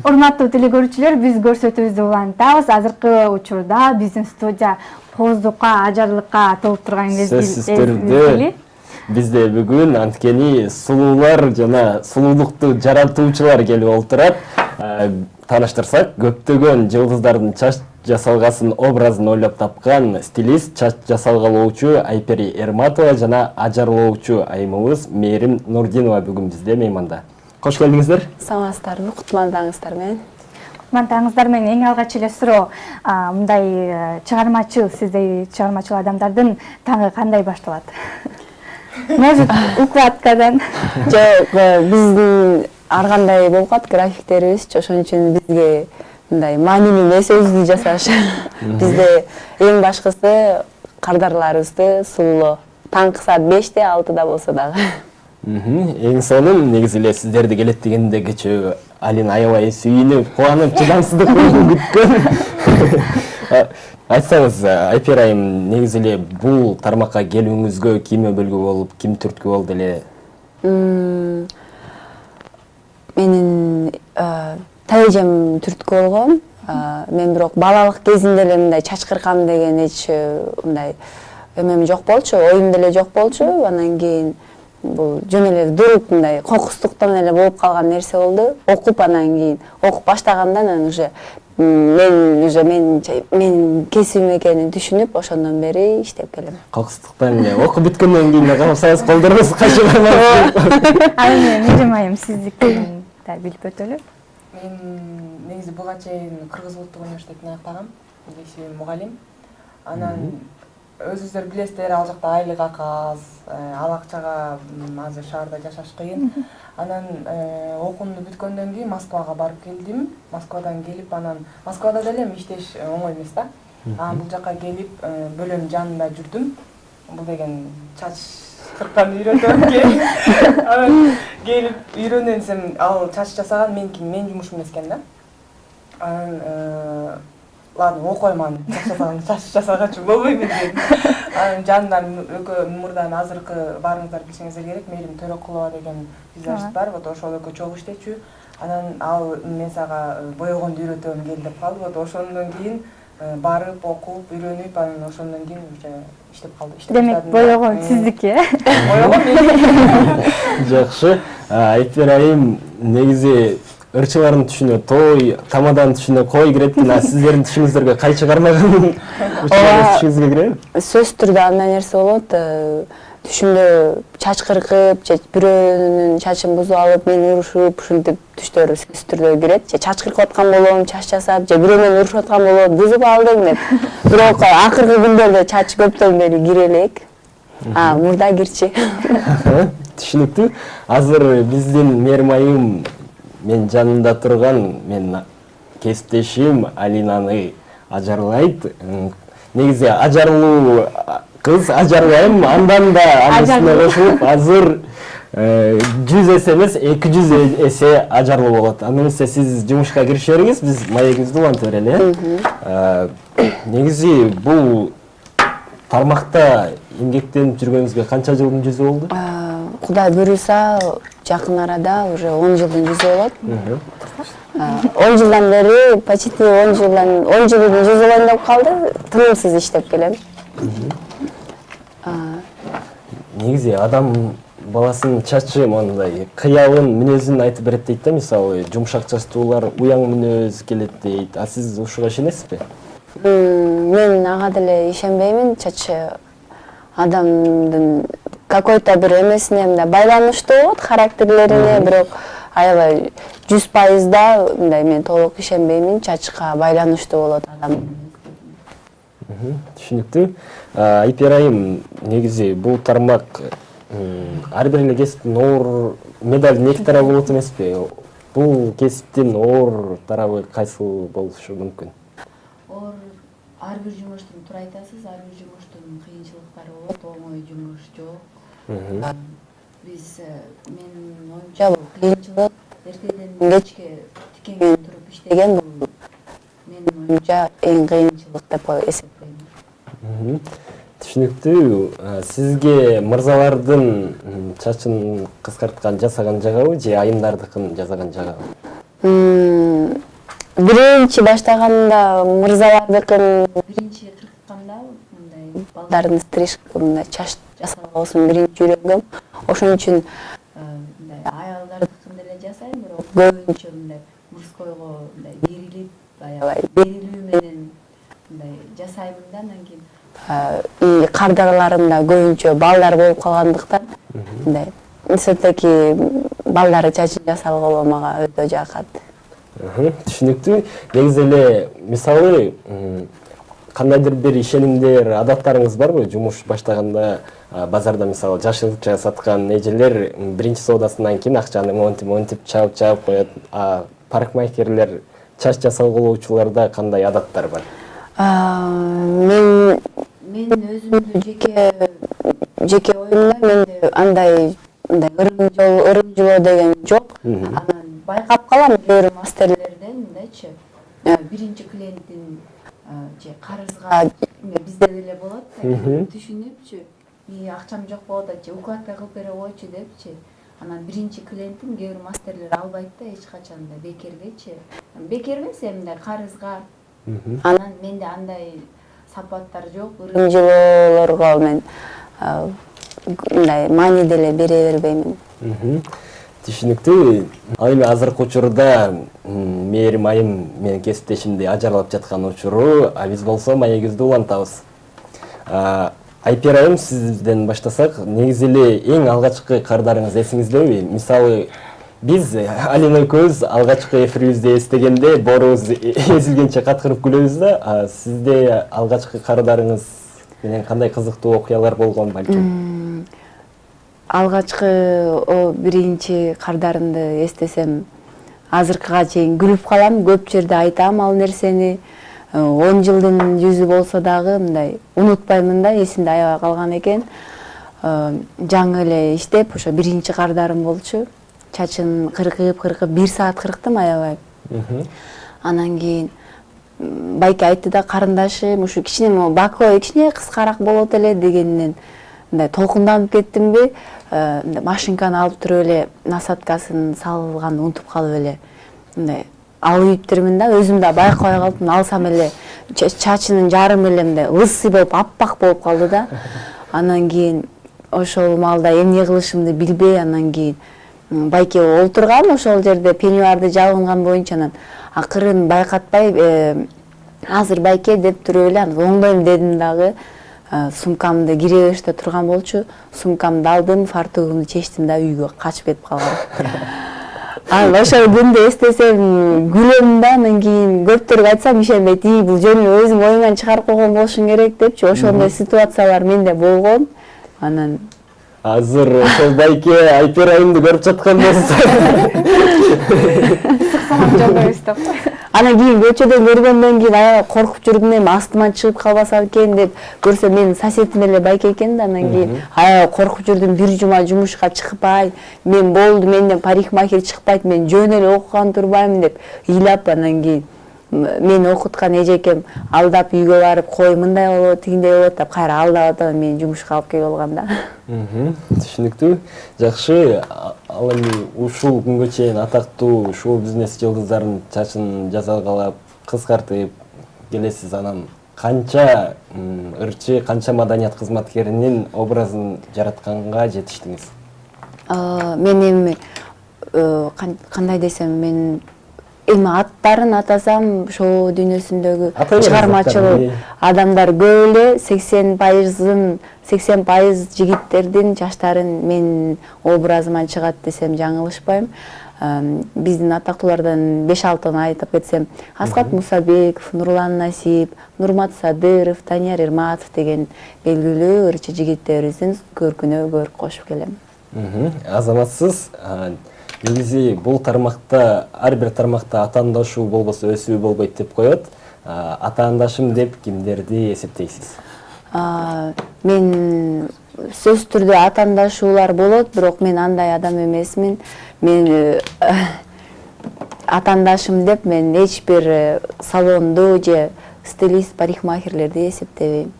Урматтуу телекөрүүчүлөр, биз көрсөтүүбүздү улантабыз. Азыркы учурда биздин студия кооздукка, ажарлыкка толуп турган мезгил. Бизде бүгүн анткени сулуулар жана сулуулукту жаратуучулар келип олтурат. Тааныштырсак, көптөгөн жылдыздардын чач жасалгасын образын ойлоп тапкан стилист, чач жасалгалоочу Айпери Эрматова жана ажарлоочу айымыбыз Мээрим Нурдинова бүгүн бизде мейманда. Кош келдиңиздер. Саламатсыздарбы, кутмандаңыздар менен. Кутмандаңыздар менен эң алгач эле суроо, мындай чыгармачыл, сиздей чыгармачыл адамдардын таңы кандай башталат? Может, укладкадан? Жок, биздин ар кандай болуп калат графиктерибиз, ошон үчүн бизге мындай маанилүү эмес өзүбүз жасаш. Бизде эң башкысы кардарларыбызды сулуулоо. Таңкы саат 5-те, 6-да болсо дагы. Эң сонун негизи эле сиздерди келет дегенде кечээ Алина аябай сүйүнүп, кубанып, чыдамсыздык менен күткөн. Айтсаңыз, Айпер айым, негизи эле бул тармакка келүүңүзгө ким өбөлгү болуп, ким түрткү болду эле? Менин тайжем түрткү болгон. Мен бирок балалык кезимде эле мындай чачкыркам деген эч мындай эмем жок болчу, оюмда эле жок болчу. Анан кийин бул жөн эле дуруп мындай кокустуктан эле болуп калган нерсе болду. Окуп анан кийин окуп баштагандан анан мен кесибим экенин түшүнүп, ошондон бери иштеп келем. Кокустуктан эле окуп бүткөндөн кийин да калсаңыз колдоруңуз качыгамайсыз. Мээрим айым, сиздикин да билип өтөлү. Мен негизи буга чейин Кыргыз Улуттук университетин аяктагам, кесибим мугалим. Анан өзүңүздөр билесиздер, ал жакта айлык акы аз, ал акчага азыр шаарда жашаш кыйын. Анан окуумду бүткөндөн кийин Москвага барып келдим. Москвадан келип, анан Москвада деле иштеш оңой эмес да. Анан бул жака келип, бөлөм жанында жүрдүм. Бул деген чач кырканы үйрөтөм келип. Анан келип үйрөнөм десем, ал чач жасаган менин жумушум эмес экен да. Анан ладно, окуйм, чач жасагачы болбойм дедим. Анан жанынан экөө мурдан азыркы баарыңыздар билсеңиздер керек, Мээрим Төрөкулова деген визажист бар, вот ошол экөө чогуу иштечү. Анан ал мен сага боёгонду үйрөтөм кел деп калды. Вот ошондон кийин барып, окуп, үйрөнүп, анан ошондон кийин уже иштеп калды. Демек, боёгон сиздики, Боёгон меники. Жакшы. Айпер айым, негизи ырчылардын түшүнө той, тамадан түшүнө кой кирет, а сиздердин түшүңүздөргө кай чыгармаган түшүңүзгө киреби? Сөзсүз түрдө андай нерсе болот. Түшүмдө чач кыркып, же бирөөнүн чачын бузуп алып, мени урушуп, ушинтип түштөр сөзсүз түрдө кирет. Же чач кыркып аткан болом, чач жасап, же бирөө менен урушуп аткан болот, бузуп алдым деп. Бирок акыркы күндөрдө чач көптөн бери кире элек. Мурда кирчи. Түшүнүктүү. Азыр биздин Мээрим айым мен жанында турган мен кесиптешим Алинаны ажарлайт. Негизи ажарлуу кыз, ажарлуу айым, андан да анысына кошулуп азыр 100 эсе эмес 200 эсе ажарлуу болот. Аны эмесе сиз жумушка кирише бериңиз, биз маегибизди улантып берели. Негизи бул тармакта эмгектенип жүргөнүзгө канча жылдын жүзү болду? Кудай буйруса, жакын арада уже 10 жылдын жүзү болот. 10 жылдан бери, почти 10 жылдын жүзү болоюн деп калды, тынымсыз иштеп келем. Негизи адам баласынын чачы мындай кыялын, мүнөзүн айтып берет дейт да, мисалы, жумшак чачтуулар уяң мүнөз келет дейт. А сиз ушуга ишенесизби? Мен ага деле ишенбеймин. Чачы адамдын какой-то бир эмесине мындай байланыштуу болот, характерлерине, бирок аябай 100% да мындай мен толук ишенбеймин. Чачка байланыштуу болот адам. Түшүнүктүү. Айпер айым, негизи бул тармак ар бир эле кесиптин оор медалдын эки тарабы болот эмеспи? Бул кесиптин оор тарабы кайсыл болушу мүмкүн? Ар бир жумуштун, туура айтасыз, ар бир жумуштун кыйынчылыктары болот, оңой жумуш жок. Менин оюмча бул кыйынчылык эртеден кечке тикенген туруп иштеген бул менин оюмча эң кыйынчылык деп эсептейм. Түшүнүктүү. Сизге мырзалардын чачын кыскарткан жасаган жагабы же айымдардыкын жасаган жагабы? биринчи баштаганда мырзалардыкын биринчи кыркканда мындай балдардын стрижка мындай чач жасалган биринчи үйрөнгөм. Ошон үчүн мындай аялдардыкын деле жасайм, бирок көбүнчө мындай мужскойго мындай берилип, аябай берилүү менен мындай жасаймын да, анан кийин и кардарларым да көбүнчө балдар болуп калгандыктан мындай все-таки балдары чачын жасалгылоо мага өтө жакат. Түшүнүктүү. Негизи эле мисалы кандайдыр бир ишенимдер, адаттарыңыз барбы? Жумуш баштаганда базарда мисалы жашылча саткан эжелер биринчи соодасынан кийин акчаны монтип чабып коет. Парикмахерлер, чач жасалгылоочуларда кандай адаттар бар? Мен өзүмдүн жеке оюмда менде андай ырымжылоо деген жок. анан байкап калам кээ бир мастерлерден мындайчы, биринчи клиенттин же карызга бизде деле болот да, түшүнүпчү, акчам жок болуп атат, же укладка кылып бере койчу депчи. Анан биринчи клиентин кээ бир мастерлер албайт да эч качан да бекергечи. Бекер эмес, мындай карызга. анан Менде андай сапаттар жок. ырымжылоолорго мен мындай маани деле бере бербеймин. Түшүнүктүү. Ал эми азыркы учурда Мээрим айым менин кесиптешимди ажарлап жаткан учуру, биз болсо маегибизди улантабыз. Айпер айым, сизден баштасак, негизи эле эң алгачкы кардарыңыз эсиңиздеби? Мисалы, биз Алина экөөбүз алгачкы эфирибизди эстегенде боорубуз эзилгенче каткырып күлөбүз да, сизде алгачкы кардарыңыз менен кандай кызыктуу окуялар болгон балким? Алгачкы биринчи кардарымды эстесем, азыркыга чейин күлүп калам, көп жерде айтам ал нерсени. 10 жылдын жүзү болсо дагы мындай унутпаймын да, эсимде аябай калган экен. Жаңы эле иштеп, ошо биринчи кардарым болчу. Чачын кыркып 1 саат кырктым аябай. Анан кийин байке айтты да, карындашым, ушу кичине бако кичине кыскараак болот эле дегенинен мындай толкунданып кеттимби, машинканы алып туруп эле насадкасын салганды унутуп калып эле мындай алып ийиптермин да, өзүм да байкабай калдым. Алсам эле чачынын жарымы эле мындай лысый болуп, аппак болуп калды да. Анан кийин ошол маалда эмне кылышымды билбей, анан кийин байке олтургам ошол жерде пеньюарды жабынган боюнча, анан акырын байкатпай азыр байке деп туруп эле оңдойм дедим дагы. Сумкамды киребеште турган болчу. Сумкамды алдым, фартугумду чечтим да үйгө качып кетип калгам. Ал ошол күндү эстесем күлөм да, анан кийин көптөргө айтсам ишенбейт. Бул жөн эле өзүң оюңан чыгарып койгон болушуң керек депчи. Ошондой ситуациялар менде болгон. Анан Азыр ошол байке Айпер айымды көрүп жаткан болсо. Анан кийин көчөдөн көргөндөн кийин аябай коркуп жүрдүм, эми астыман чыгып калбаса экен деп, көрсө менин соседим эле байке экен да. Анан кийин аябай коркуп жүрдүм, бир жума жумушка чыкпай, мен болду, менден парикмахер чыкпайт, мен жөн эле окуган турбаймын деп ыйлап, анан кийин мени окуткан эжекем алдап үйгө барып, кой мындай болот, тигиндей болот деп кайра алдап атып мени жумушка алып келип алган да. Түшүнүктүү. Жакшы. Ал эми ушул күнгө чейин атактуу шоу-бизнес жылдыздарын чачын жасалгалап, кыскартып келесиз. Анан канча ырчы, канча маданият кызматкеринин образын жаратканга жетиштиңиз? Мен эми кандай десем, мен эми аттарын атасам, шоу дүйнөсүндөгү чыгармачыл адамдар көп эле, 80% жигиттердин, жаштарын менин образыма чыгат десем жаңылышпайм. Биздин атактуулардан 5-6 айтып кетсем, Аскат Мусабеков, Нурлан Насип, Нурмат Садыров, Танияр Ирматов деген белгилүү ырчы жигиттерибиздин көркүнө көрк кошуп келем. Азаматсыз. Негизи бул тармакта, ар бир тармакта атаандашуу болбосо өсүү болбойт деп коет. Атаандашым деп кимдерди эсептейсиз? Мен сөзсүз түрдө атаандашуулар болот, бирок мен андай адам эмесмин. Мен атаандашым деп мен эч бир салонду же стилист, парикмахерлерди эсептебейм.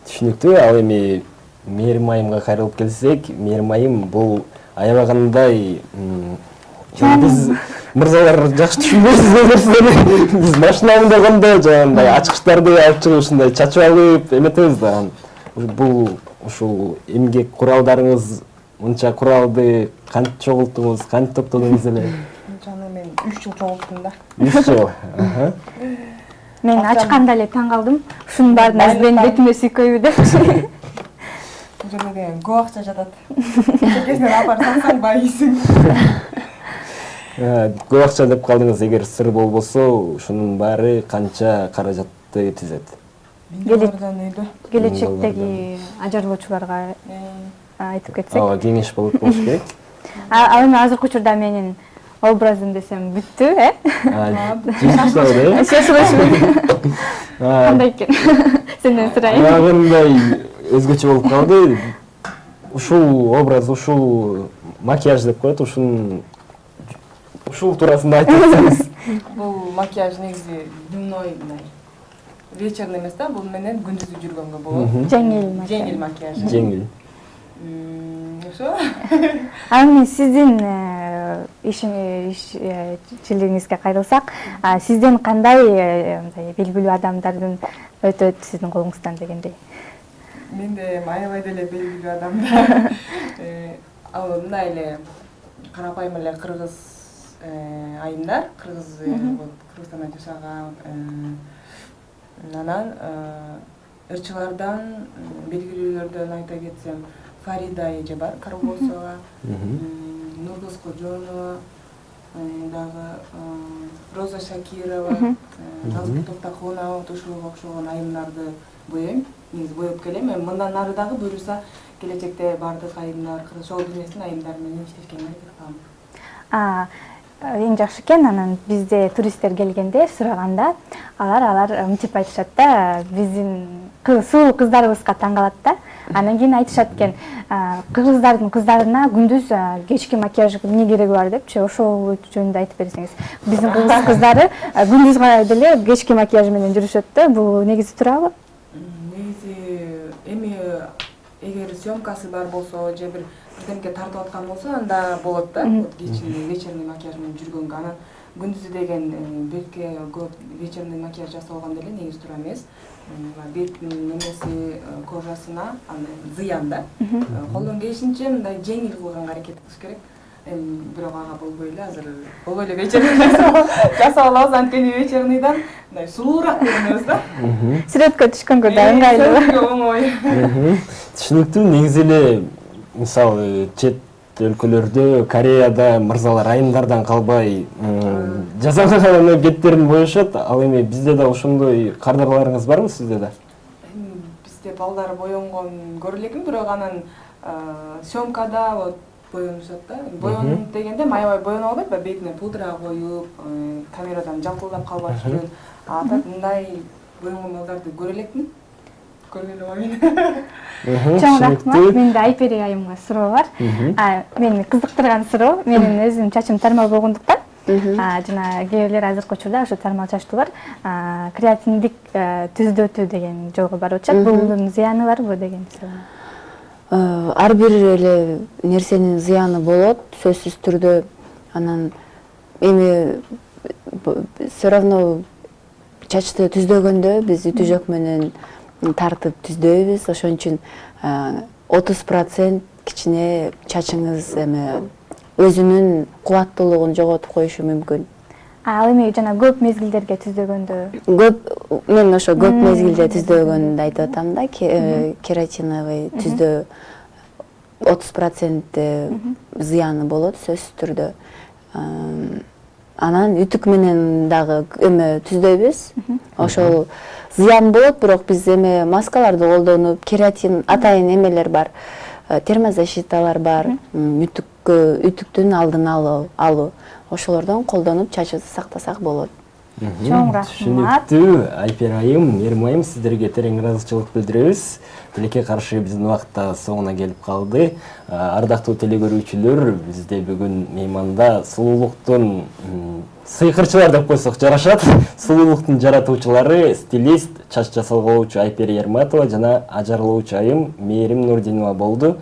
Түшүнүктүү. Ал эми Мээрим айымга кайрылып келсек, Мээрим айым бул аябагандай Биз мырзалар жакшы түшүнбөйсүз бул нерсени. Биз машина мындаганда жанагындай ачкычтарды алып чыгып ушундай чачып алып эметебиз да. Бул ушул эмгек куралдарыңыз мынча куралды кантип чогулттуңуз, кантип топтодуңуз эле? Жана мен 3 жыл чогулттум да. 3 жыл. Мен ачканда эле таң калдым. Ушунун баарын мен бетиме сүйкөйбү деп. Бул жерде деген көп акча жатат. Чекесинен апарып сатсаң байыйсың. Көп акча деп калдыңыз. Эгер сыр болбосо, ушунун баары канча каражатты түзөт? Келечектеги ажырлоочуларга айтып кетсек. Ооба, кеңеш болуп болуш керек. Ал эми азыркы учурда менин образым десем бүттү, Шашылды. Шашылышым. Кандай экен? Сенден сурайын. Мындай өзгөчө болуп калды. Ушул образ, ушул макияж деп коет, ушул туурасында айтып кетсеңиз. Бул макияж негизи дневной, вечерный эмес да, бул менен күндүзү жүргөнгө болот. Жеңил макияж. Жеңил. Ошо. Эми сиздин ишчилигиңизге кайрылсак, сизден кандай белгилүү адамдардын өтөт сиздин колуңуздан дегендей? Менде аябай деле белгилүү адамдар. Ал мындай эле карапайым эле кыргыз айымдар, Кыргызстанда жашаган анан ырчылардан белгилүүлөрдөн айта кетсем, Фарида эже бар, Карабосова, Нургуз Кожонова, дагы Роза Шакирова, Назгүл Токтакунова, ушуга окшогон айымдарды боёйм. Негизи боеп келем. Мындан ары дагы буюрса келечекте бардык айымдар, шоу бизнестин айымдары менен иштешкенге тырышам. Эң жакшы экен, анан бизде туристтер келгенде сураганда алар мынтип айтышат да, биздин сулуу кыздарыбызга таң калат да. Анан кийин айтышат экен, кыргыздардын кыздарына күндүз кечки макияж эмне кереги бар депчи, ошол жөнүндө айтып берсеңиз. Биздин кыргыз кыздары күндүз деле кечки макияж менен жүрүшөт да, бул негизи туурабы? Негизи эми эгер съемкасы бар болсо же бир бирдемке тартып аткан болсо анда болот да. Вечерний макияж менен жүргөнгө, анан күндүзү деген бетке көп вечерний макияж жасалган деле негизи туура эмес. Беттин немеси кожасына зыян да. Колдон келишинче мындай жеңил кылганга аракет кылыш керек. Бирок ага болбой эле азыр болбой эле вечерний жасап алабыз, анткени вечерныйдан мындай сулуураак көрүнөбүз да. Сүрөткө түшкөнгө да ыңгайлуу. Оңой. Түшүнүктүү. Негизи эле мисалы чет өлкөлөрдө, Кореяда мырзалар айымдардан калбай жасаган беттерин боешот. Ал эми бизде да ошондой кардарларыңыз барбы сизде да? Бизде балдар боёнгон көрө элекмин, бирок анан съемкада вот боёнушат да. Боёнуп дегенде аябай боёно албайт, бетине пудра коюп, камерадан жалтылдап калбаш үчүн атат мындай боёнгон балдарды көрө элекмин. Көргөн ойын. Чоң рахмат. Менде Айпери айымга суроо бар. Мени кызыктырган суроо, менин өзүм чачым тармал болгондуктан, жана кээ бирлер азыркы учурда ошо тармал чачтуулар креативдик түздөтүү деген жолго барып атышат. Бунун зыяны барбы деген суроо. Ар бир эле нерсенин зыяны болот, сөзсүз түрдө. Анан эми все равно чачты түздөгөндө биз үтүжөк менен тартып түздөйбүз. Ошон үчүн 30% кичине чачыңыз эми өзүнүн кубаттуулугун жоготуп коюшу мүмкүн. Ал эми жана көп мезгилдерге түздөгөндө? Мен ошо көп мезгилде түздөгөндү айтып атам да, кератиновый түздөө 30% зыяны болот сөзсүз түрдө. Анан үтүк менен дагы эме түздөйбүз. Ошол зыян болот, бирок биз эме маскаларды колдонуп, кератин атайын эмелер бар, термозащиталар бар, үтүктүн алдын алуу. Ошолордон колдонуп чачыбызды сактасак болот. Чоң рахмат. Түшүнүктүү. Айпер айым, Мерим айым, сиздерге терең ыраазычылык билдиребиз. Тилекке каршы биздин убакытта соңуна келип калды. Ардактуу телекөрүүчүлөр, бизде бүгүн мейманда сулуулуктун сыйкырчылар деп койсок жарашат. Сулуулуктун жаратуучулары, стилист, чач жасалгоочу Айпер Ерматова жана ажарлоочу айым Мерим Нурдинова болду.